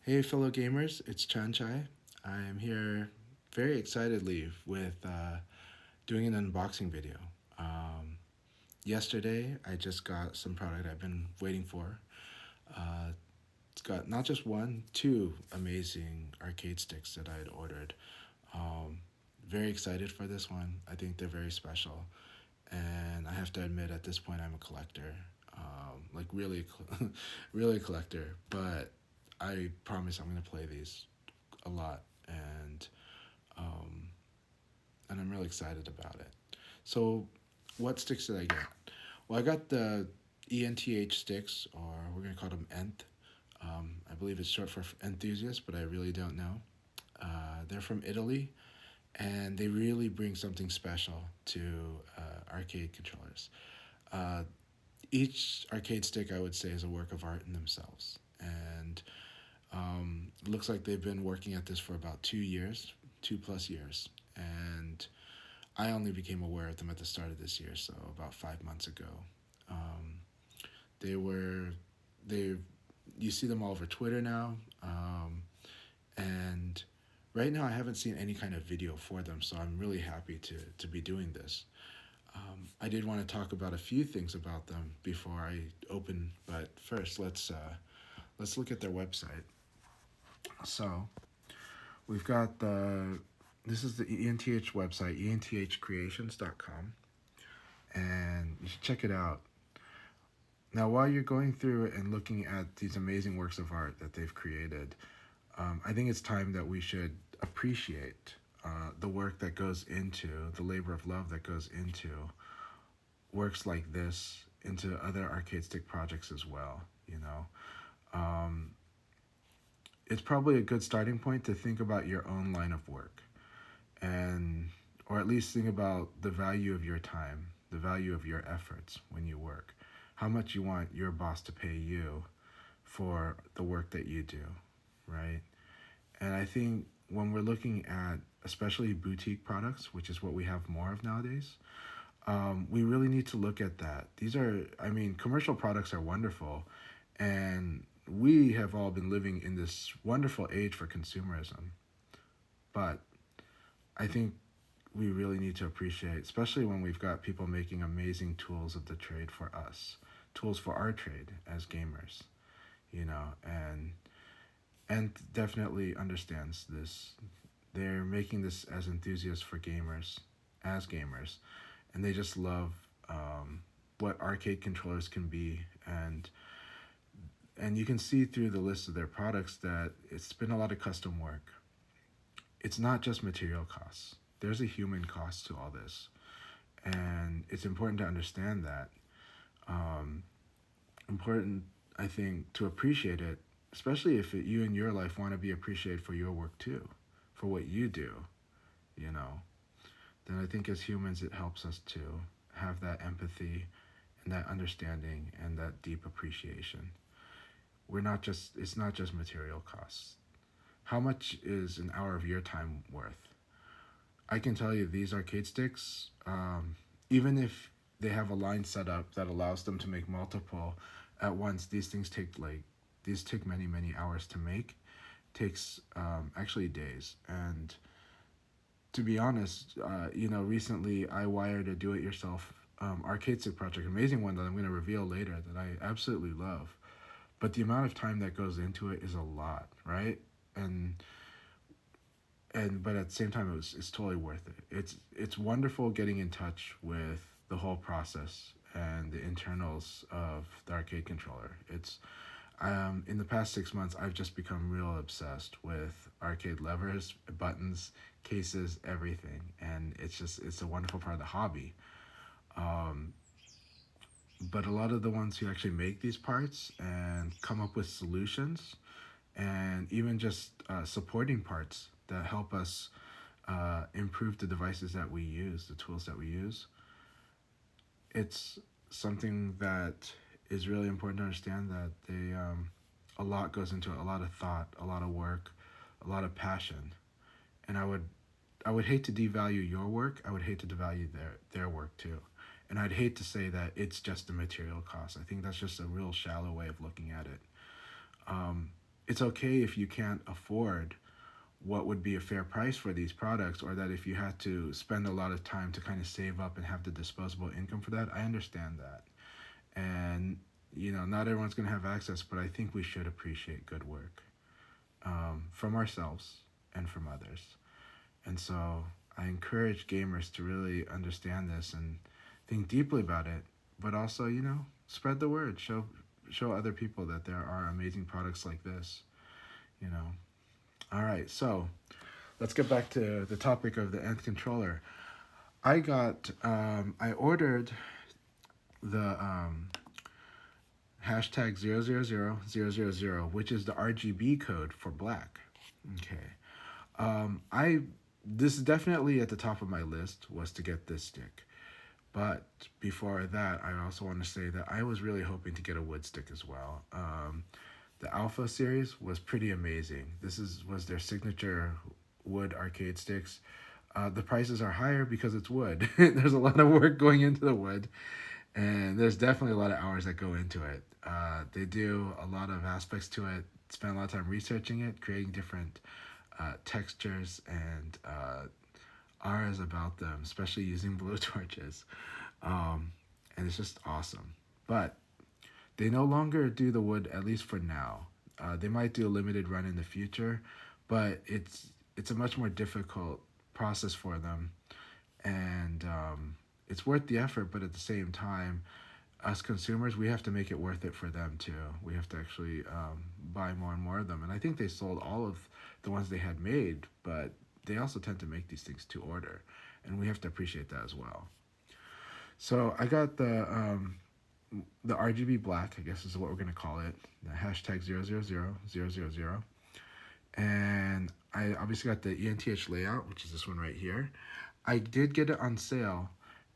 Hey, fellow gamers, it's Chanchai. I am here very excitedly with doing an unboxing video. Um, Yesterday, I just got some product I've been waiting for. Uh, it's got not just one, two amazing arcade sticks that I had ordered. Um, Very excited for this one. I think they're very special. And I have to admit, at this point, I'm a collector. Like, really, really a collector. But I promise I'm going to play these a lot, and um, and I'm really excited about it. So, what sticks did I get? Well, I got the ENTH sticks, or we're gonna call them ENTH. I believe it's short for enthusiast, but I really don't know. They're from Italy, and they really bring something special to arcade controllers. Uh, each arcade stick, I would say, is a work of art in themselves, and it looks like they've been working at this for about 2 years, 2 plus years, and I only became aware of them at the start of this year, so about 5 months ago. Um, they were, they, you see them all over Twitter now, and right now I haven't seen any kind of video for them, so I'm really happy to be doing this. I did want to talk about a few things about them before I open, but first let's look at their website. So we've got this is the ENTH website, enthcreations.com, and you should check it out. Now, while you're going through and looking at these amazing works of art that they've created, I think it's time that we should appreciate the work that goes into, the labor of love that goes into works like this, into other arcade stick projects as well, you know. Um, it's probably a good starting point to think about your own line of work, and or at least think about the value of your time, the value of your efforts when you work, how much you want your boss to pay you for the work that you do, right? And I think when we're looking at especially boutique products, which is what we have more of nowadays, we really need to look at that. These are, I mean, commercial products are wonderful, and we have all been living in this wonderful age for consumerism. But I think we really need to appreciate, especially when we've got people making amazing tools of the trade for us, tools for our trade as gamers, you know, and definitely understands this. They're making this as enthusiasts for gamers, as gamers, and they just love what arcade controllers can be, and you can see through the list of their products that it's been a lot of custom work. It's not just material costs. There's a human cost to all this, and it's important to understand that. Um, Important, I think, to appreciate it, especially if you in your life want to be appreciated for your work too, for what you do, you know. Then I think as humans it helps us to have that empathy and that understanding and that deep appreciation. It's not just material costs. How much is an hour of your time worth? I can tell you these arcade sticks, even if they have a line set up that allows them to make multiple at once, these take many hours to make. Takes actually days. And to be honest, recently I wired a do-it-yourself arcade stick project, amazing one that I'm going to reveal later that I absolutely love. But the amount of time that goes into it is a lot, right? And but at the same time it's totally worth it. It's wonderful getting in touch with the whole process and the internals of the arcade controller. It's in the past 6 months I've just become real obsessed with arcade levers, buttons, cases, everything, and it's a wonderful part of the hobby. um, but a lot of the ones who actually make these parts and come up with solutions, and even just supporting parts that help us improve the devices that we use, the tools that we use. It's something that is really important to understand that a lot goes into it, a lot of thought, a lot of work, a lot of passion. And I would hate to devalue your work. I would hate to devalue their work too. And I'd hate to say that it's just a material cost. I think that's just a real shallow way of looking at it. Um, it's okay if you can't afford what would be a fair price for these products, or that if you had to spend a lot of time to kind of save up and have the disposable income for that. I understand that. And, you know, not everyone's going to have access, but I think we should appreciate good work from ourselves and from others. And so I encourage gamers to really understand this and think deeply about it, but also, you know, spread the word, show other people that there are amazing products like this, you know. All right, so let's get back to the topic of the ENTH controller. I ordered the hashtag 000000, which is the RGB code for black. Okay. This is definitely at the top of my list, was to get this stick. But before that, I also want to say that I was really hoping to get a wood stick as well. The ALFA series was pretty amazing. This was their signature wood arcade sticks. The prices are higher because it's wood. There's a lot of work going into the wood, and there's definitely a lot of hours that go into it. They do a lot of aspects to it, spend a lot of time researching it, creating different textures and auras about them, especially using blow torches. And it's just awesome. But they no longer do the wood, at least for now. They might do a limited run in the future, but it's a much more difficult process for them. And it's worth the effort, but at the same time, us consumers, we have to make it worth it for them too. We have to actually buy more and more of them. And I think they sold all of the ones they had made, but they also tend to make these things to order, and we have to appreciate that as well. So I got the RGB Black, I guess is what we're going to call it, the hashtag 000000. And I obviously got the ENTH layout, which is this one right here. I did get it on sale,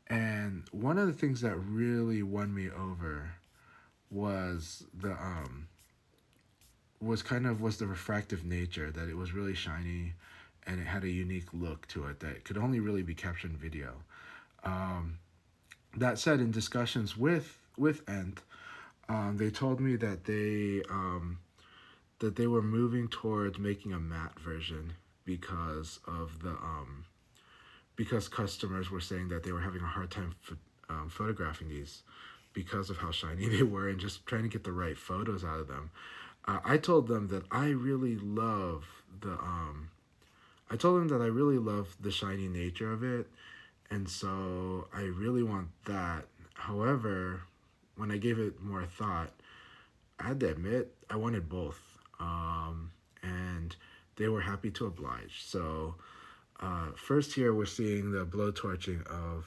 and one of the things that really won me over was the refractive nature, that it was really shiny and it had a unique look to it that could only really be captured in video. That said, in discussions with ENTH, they told me that they were moving towards making a matte version because customers were saying that they were having a hard time photographing these because of how shiny they were and just trying to get the right photos out of them. I told them that I really love the shiny nature of it, and so I really want that. However, when I gave it more thought, I had to admit I wanted both, and they were happy to oblige. So first here we're seeing the blowtorching of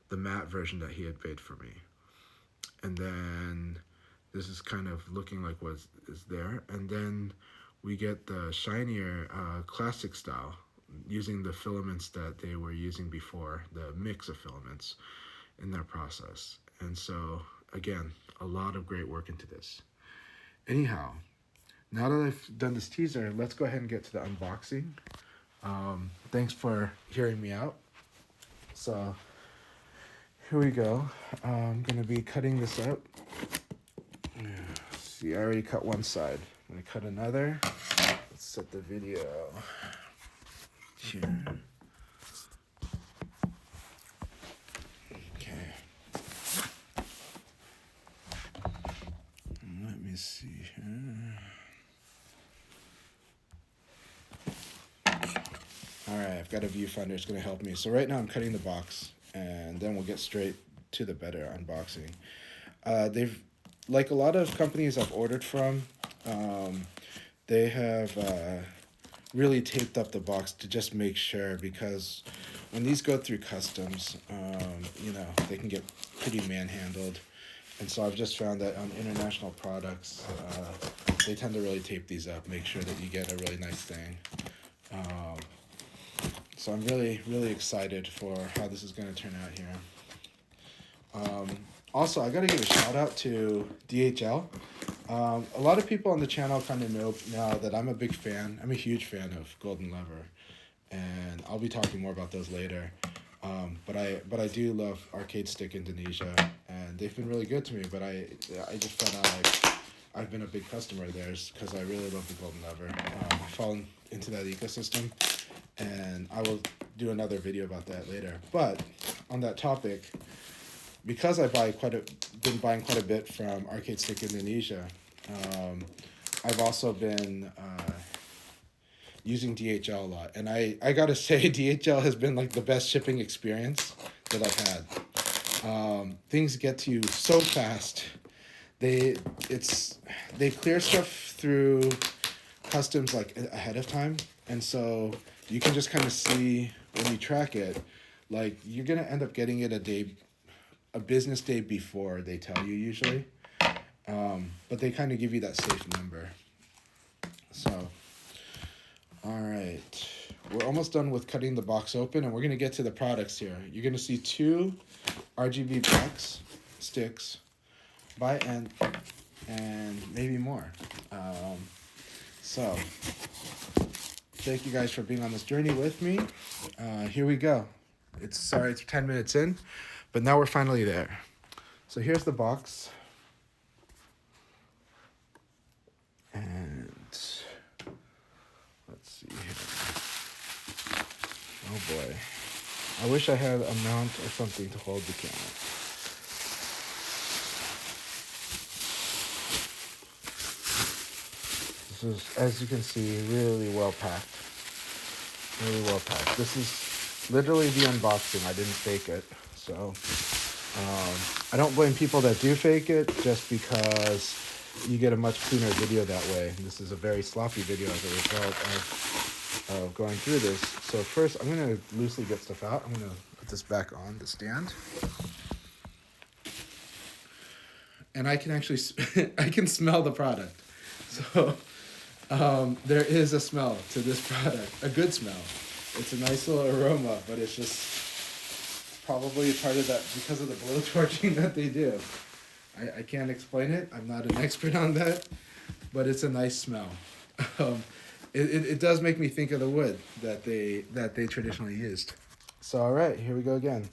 the matte version that he had made for me, and then this is kind of looking like what is there, and then we get the shinier classic style using the filaments that they were using before, the mix of filaments in their process. And so again, a lot of great work into this. Anyhow, now that I've done this teaser, let's go ahead and get to the unboxing. Thanks for hearing me out. So here we go. I'm gonna be cutting this up. See, I already cut one side. I'm gonna cut another. Let's set the video here. Okay. Let me see here. All right, I've got a viewfinder. It's gonna help me. So right now I'm cutting the box, and then we'll get straight to the better unboxing. They've, like a lot of companies I've ordered from, they have really taped up the box to just make sure, because when these go through customs, you know, they can get pretty manhandled. And so I've just found that on international products, they tend to really tape these up, make sure that you get a really nice thing. So I'm really, really excited for how this is going to turn out here. Also, I got to give a shout out to DHL. A lot of people on the channel kind of know now that I'm a big fan. I'm a huge fan of Golden Lever, and I'll be talking more about those later. But I do love Arcade Stick Indonesia, and they've been really good to me. But I just found out I've been a big customer of theirs because I really love the golden lever. I've fallen into that ecosystem, and I will do another video about that later. But on that topic, because I been buying quite a bit from Arcade Stick Indonesia, I've also been using DHL a lot, and I gotta say DHL has been like the best shipping experience that I've had. Things get to you so fast. They clear stuff through customs like ahead of time, and so you can just kind of see when you track it, like you're gonna end up getting it a business day before they tell you usually, but they kind of give you that safe number. So, all right, we're almost done with cutting the box open, and we're gonna get to the products here. You're gonna see 2 RGB Black sticks by ENTH, and maybe more. So, thank you guys for being on this journey with me. Here we go. It's 10 minutes in, but now we're finally there. So here's the box. And let's see here. Oh boy. I wish I had a mount or something to hold the camera. This is, as you can see, really well packed. Really well packed. This is literally the unboxing. I didn't fake it. So I don't blame people that do fake it, just because you get a much cleaner video that way. This is a very sloppy video as a result of going through this. So first, I'm going to loosely get stuff out. I'm going to put this back on the stand. And I can actually, I can smell the product. So there is a smell to this product, a good smell. It's a nice little aroma, but it's just probably part of that because of the blowtorching that they do. I can't explain it. I'm not an expert on that, but it's a nice smell. It does make me think of the wood that they traditionally used. So all right, here we go again.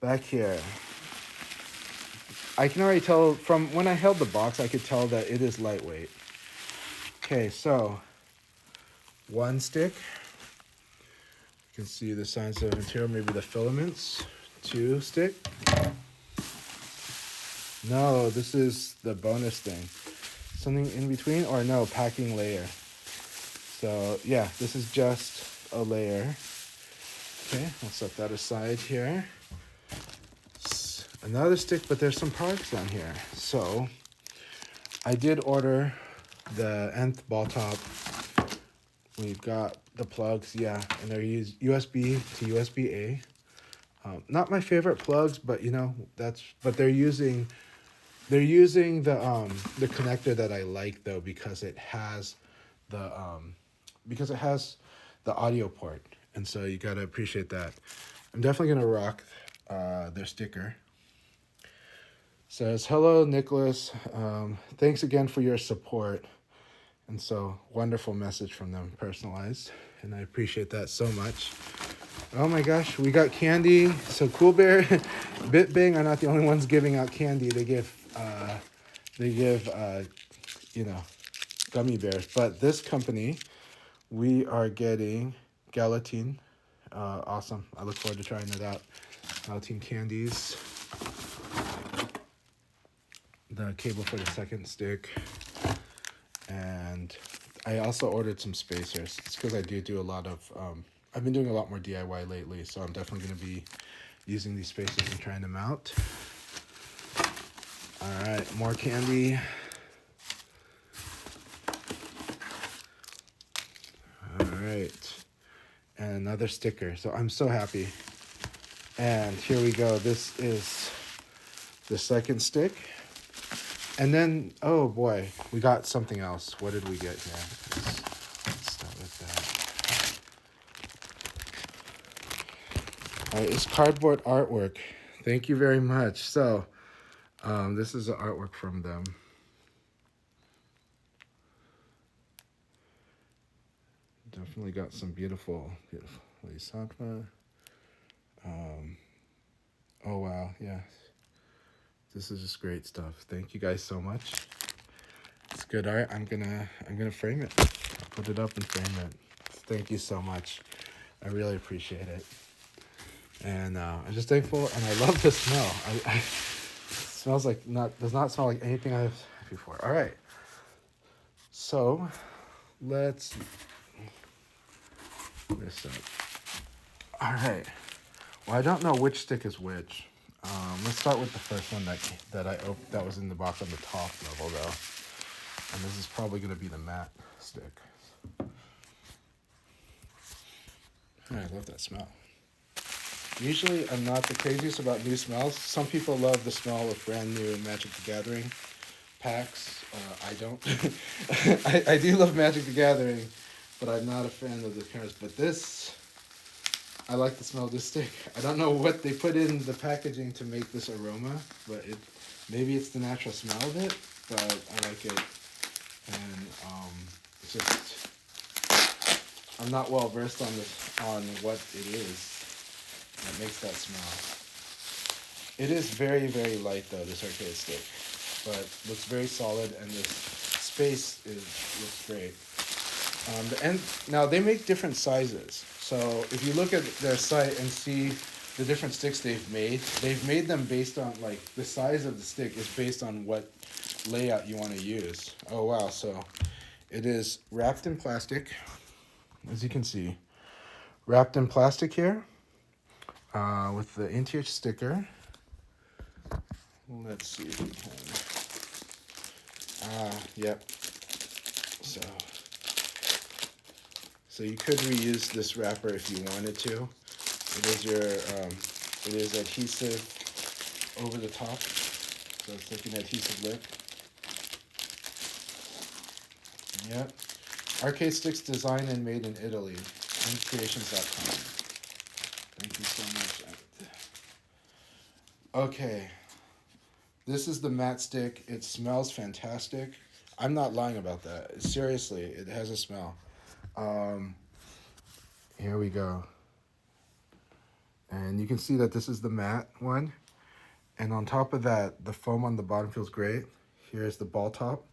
Back here. I can already tell from when I held the box, I could tell that it is lightweight. Okay, so 1 stick. You can see the signs of material, maybe the filaments. 2 stick. No, this is the bonus thing. Something in between, or no, packing layer. So yeah, this is just a layer. Okay, I'll set that aside here. Another stick, but there's some parts on here. So I did order the ENTH ball top. We've got the plugs, yeah, and they're used USB to USB-A. Not my favorite plugs, but you know, but they're using the connector that I like though, because it has the audio port, and so you gotta appreciate that. I'm definitely gonna rock their sticker. Says, hello Nicholas, thanks again for your support. And so, wonderful message from them, personalized, and I appreciate that so much. Oh my gosh, we got candy. So Cool Bear, BitBang are not the only ones giving out candy. They give you know, gummy bears. But this company, we are getting Galatine. Awesome. I look forward to trying that out. Galatine candies. The cable for the second stick. And I also ordered some spacers. It's because I do a lot of, I've been doing a lot more DIY lately, so I'm definitely going to be using these spacers and trying them out. All right, more candy. All right, and another sticker. So I'm so happy. And here we go. This is the second stick. And then, oh boy, we got something else. What did we get here? Let's start with that. All right, it's cardboard artwork. Thank you very much. So, this is the artwork from them. Definitely got some beautiful Bodhisattva. Oh wow, yeah. This is just great stuff. Thank you guys so much. good art. I'm gonna frame it. I'll put it up and frame it. Thank you so much. I really appreciate it. And I'm just thankful, and I love the smell. It smells like does not smell like anything I've had before. All right. So let's this up. All right. Well, I don't know which stick is which. Let's start with the first one that was in the box on the top level though, and this is probably going to be the matte stick. I love that smell. Usually, I'm not the craziest about new smells. Some people love the smell of brand new Magic the Gathering packs. I don't. I do love Magic the Gathering, but I'm not a fan of the appearance. But this, I like the smell of this stick. I don't know what they put in the packaging to make this aroma, but maybe it's the natural smell of it, but I like it. And it's just, I'm not well versed on what it is that makes that smell. It is very, very light though, this arcade stick, but looks very solid, and this space looks great. Now they make different sizes, so if you look at their site and see the different sticks they've made them based on, like, the size of the stick is based on what layout you want to use. Oh wow, so it is wrapped in plastic, as you can see, wrapped in plastic here, with the NTH sticker. Let's see if we can. Yep. So you could reuse this wrapper if you wanted to. It is adhesive over the top, so it's like an adhesive lip. Yep. Arcade sticks designed and made in Italy. ENTHCreations.com. Thank you so much. Okay. This is the matte stick. It smells fantastic. I'm not lying about that. Seriously, it has a smell. Here we go. And you can see that this is the matte one. And on top of that, the foam on the bottom feels great. Here's the ball top.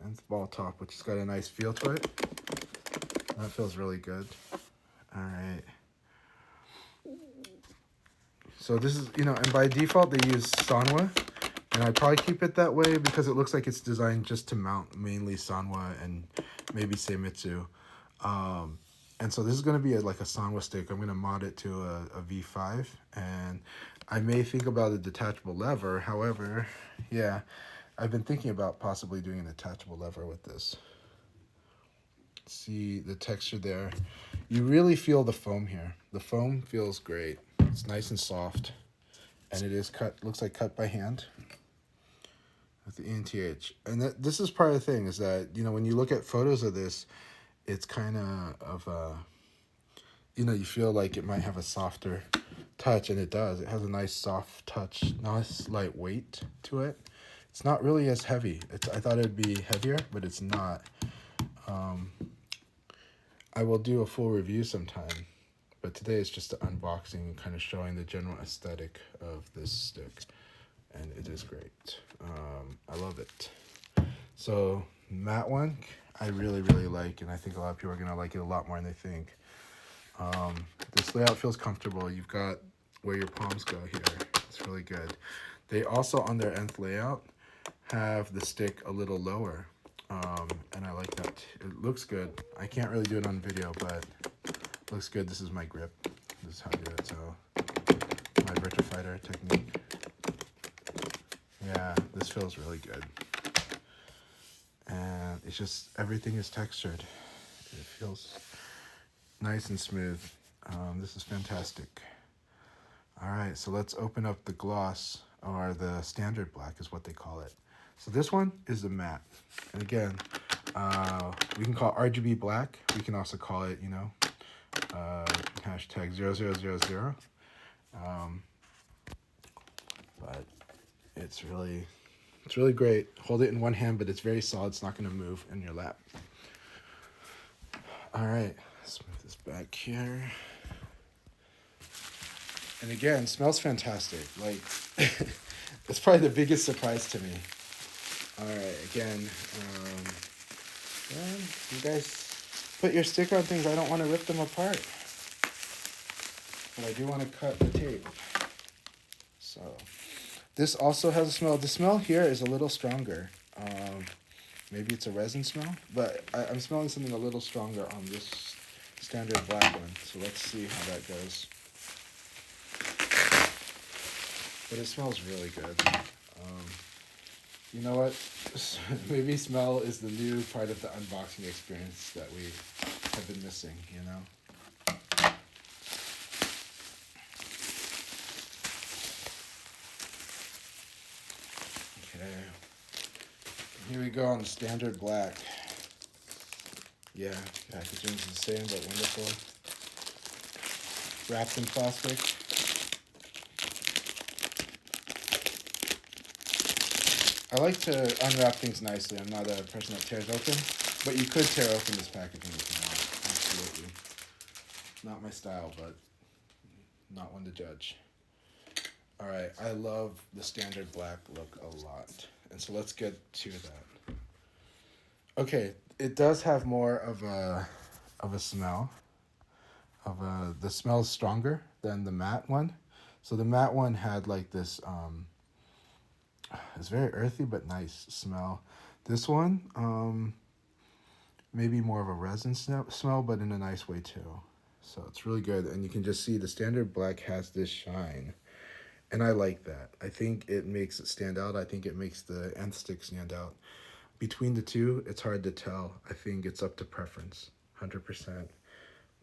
And it's ball top, which has got a nice feel to it. That feels really good. All right. So this is, and by default they use Sanwa. And I'd probably keep it that way because it looks like it's designed just to mount mainly Sanwa and maybe Seimitsu. And so this is going to be like a Sanwa stick. I'm going to mod it to a V5. And I may think about a detachable lever. However, yeah, I've been thinking about possibly doing an attachable lever with this. See the texture there. You really feel the foam here. The foam feels great. It's nice and soft. And it is cut, looks like cut by hand with the ENTH. And this is part of the thing is that, when you look at photos of this, it's kind of you feel like it might have a softer touch, and it does. It has a nice soft touch, nice light weight to it. It's not really as heavy. I thought it'd be heavier, but it's not. I will do a full review sometime, but today it's just an unboxing and kind of showing the general aesthetic of this stick, and it is great. I love it. So matte one, I really, really like, and I think a lot of people are going to like it a lot more than they think. This layout feels comfortable. You've got where your palms go here. It's really good. They also, on their nth layout, have the stick a little lower, and I like that. It looks good. I can't really do it on video, but it looks good. This is my grip. This is how I do it. So my Virtua Fighter technique. Yeah, this feels really good. And it's just, everything is textured. It feels nice and smooth. This is fantastic. All right, so let's open up the gloss, or the standard black is what they call it. So this one is the matte. And again, we can call it RGB Black. We can also call it, hashtag 0000. But it's really great. Hold it in one hand, but it's very solid. It's not going to move in your lap. All right, let's move this back here. And again, smells fantastic. Like, it's probably the biggest surprise to me. All right, again, well, you guys put your sticker on things. I don't want to rip them apart, but I do want to cut the tape. So this also has a smell. The smell here is a little stronger. Maybe it's a resin smell, but I'm smelling something a little stronger on this standard black one. So let's see how that goes. But it smells really good. You know what? Maybe smell is the new part of the unboxing experience that we have been missing, you know? Okay. Here we go on the standard black. Yeah, packaging's the same, but wonderful. Wrapped in plastic. I like to unwrap things nicely. I'm not a person that tears open, but you could tear open this packaging if you want. Absolutely. Not my style, but not one to judge. All right, I love the standard black look a lot. And so let's get to that. Okay, it does have more of a smell. The smell is stronger than the matte one. So the matte one had like this it's very earthy but nice smell. This one, maybe more of a resin smell, but in a nice way too. So it's really good, and you can just see the standard black has this shine, and I like that. I think it makes it stand out. I think it makes the nth stick stand out. Between the two, it's hard to tell. I think it's up to preference, 100%.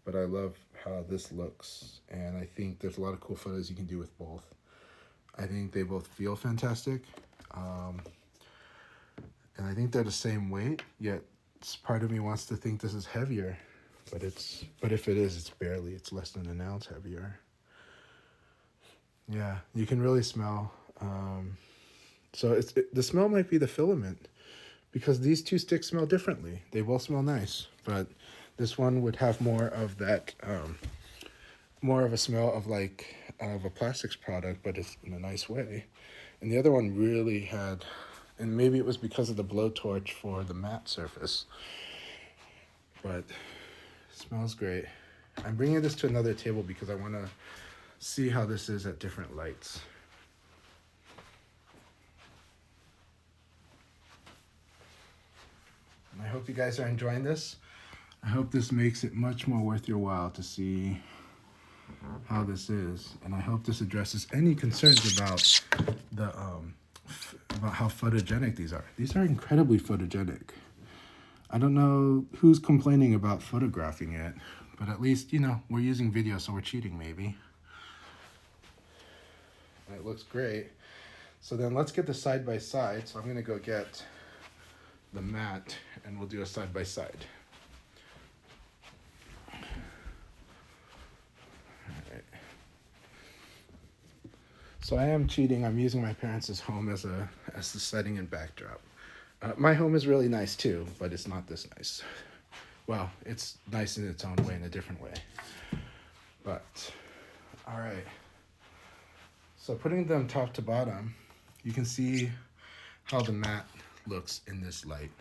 But I love how this looks, and I think there's a lot of cool photos you can do with both. I think they both feel fantastic, and I think they're the same weight, yet part of me wants to think this is heavier, but if it is, it's less than an ounce heavier. Yeah, you can really smell. So the smell might be the filament, because these two sticks smell differently. They both smell nice, but this one would have more of that, more of a smell of like of a plastics product, but it's in a nice way. And the other one really had, and maybe it was because of the blowtorch for the matte surface, but it smells great. I'm bringing this to another table because I want to see how this is at different lights. And I hope you guys are enjoying this. I hope this makes it much more worth your while to see how this is, and I hope this addresses any concerns about the about how photogenic these are. These are incredibly photogenic. I don't know who's complaining about photographing it, but at least, you know, we're using video, so we're cheating maybe. It looks great. So then let's get the side by side. So I'm gonna go get the matte, and we'll do a side by side. So I am cheating. I'm using my parents' home as the setting and backdrop. My home is really nice too, but it's not this nice. Well, it's nice in its own way, in a different way. But, all right. So putting them top to bottom, you can see how the matte looks in this light.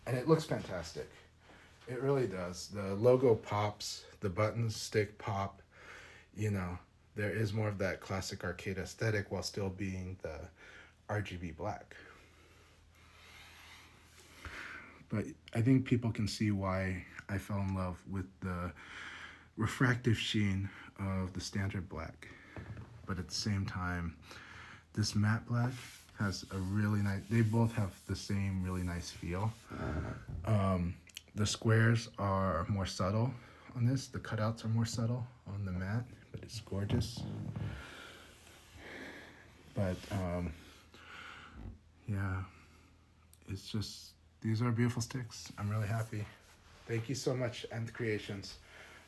And it looks fantastic. It really does. The logo pops, the buttons stick pop, you know. There is more of that classic arcade aesthetic while still being the RGB black. But I think people can see why I fell in love with the refractive sheen of the standard black. But at the same time, this matte black has a really nice, they both have the same really nice feel. The squares are more subtle on this. The cutouts are more subtle on the matte, but it's gorgeous. But yeah, it's just, these are beautiful sticks. I'm really happy. Thank you so much, ENTH Creations.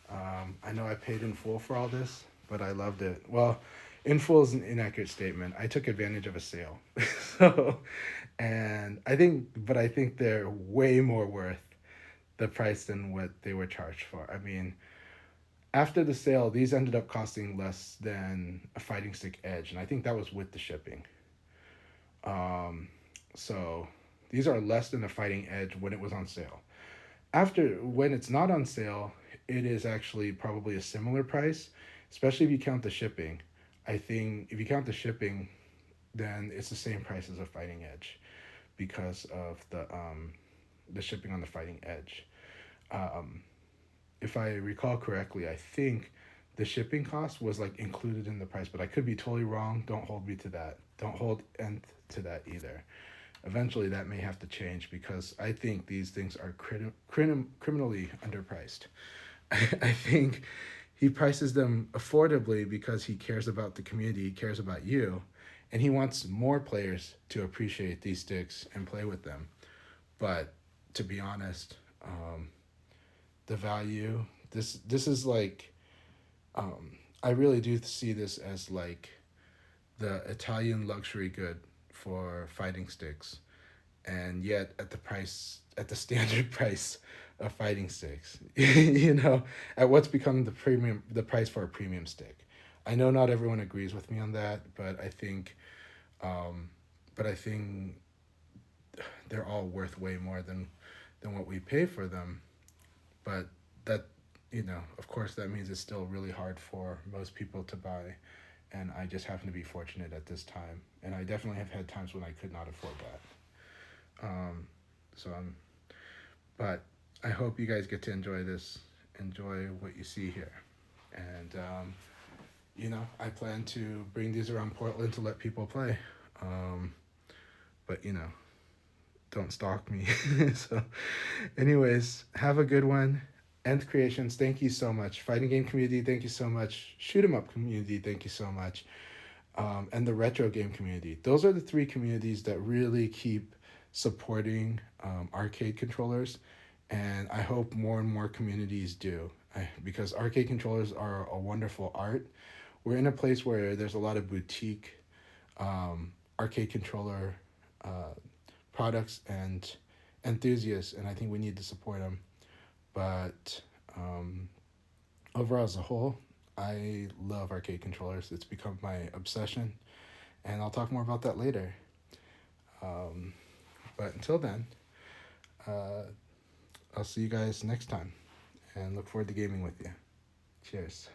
I know I paid in full for all this, but I loved it. Well, in full is an inaccurate statement. I took advantage of a sale. So, and I think they're way more worth the price than what they were charged for. I mean, after the sale, these ended up costing less than a fighting stick edge, and I think that was with the shipping. So these are less than a Fighting Edge when it was on sale. When it's not on sale, it is actually probably a similar price, especially if you count the shipping. I think if you count the shipping, then it's the same price as a Fighting Edge because of the shipping on the Fighting Edge. Um, if I recall correctly, I think the shipping cost was like included in the price, but I could be totally wrong. Don't hold me to that. Don't hold ENTH to that either. Eventually, that may have to change because I think these things are criminally underpriced. I think he prices them affordably because he cares about the community, he cares about you, and he wants more players to appreciate these sticks and play with them. But to be honest, the value, this is like, I really do see this as like the Italian luxury good for fighting sticks, and yet at the standard price of fighting sticks, at what's become the price for a premium stick. I know not everyone agrees with me on that, but um, I think they're all worth way more than what we pay for them. But that, of course, that means it's still really hard for most people to buy, and I just happen to be fortunate at this time. And I definitely have had times when I could not afford that. Um, so but I hope you guys get to enjoy what you see here, and I plan to bring these around Portland to let people play. But don't stalk me. So, anyways, have a good one. ENTH Creations, thank you so much. Fighting game community, thank you so much. Shoot 'em up community, thank you so much. And the retro game community. Those are the three communities that really keep supporting arcade controllers, and I hope more and more communities do. Because arcade controllers are a wonderful art. We're in a place where there's a lot of boutique arcade controller uh, products and enthusiasts, and I think we need to support them. But overall, as a whole, I love arcade controllers. It's become my obsession, and I'll talk more about that later. Um, but until then, uh, I'll see you guys next time, and look forward to gaming with you. Cheers.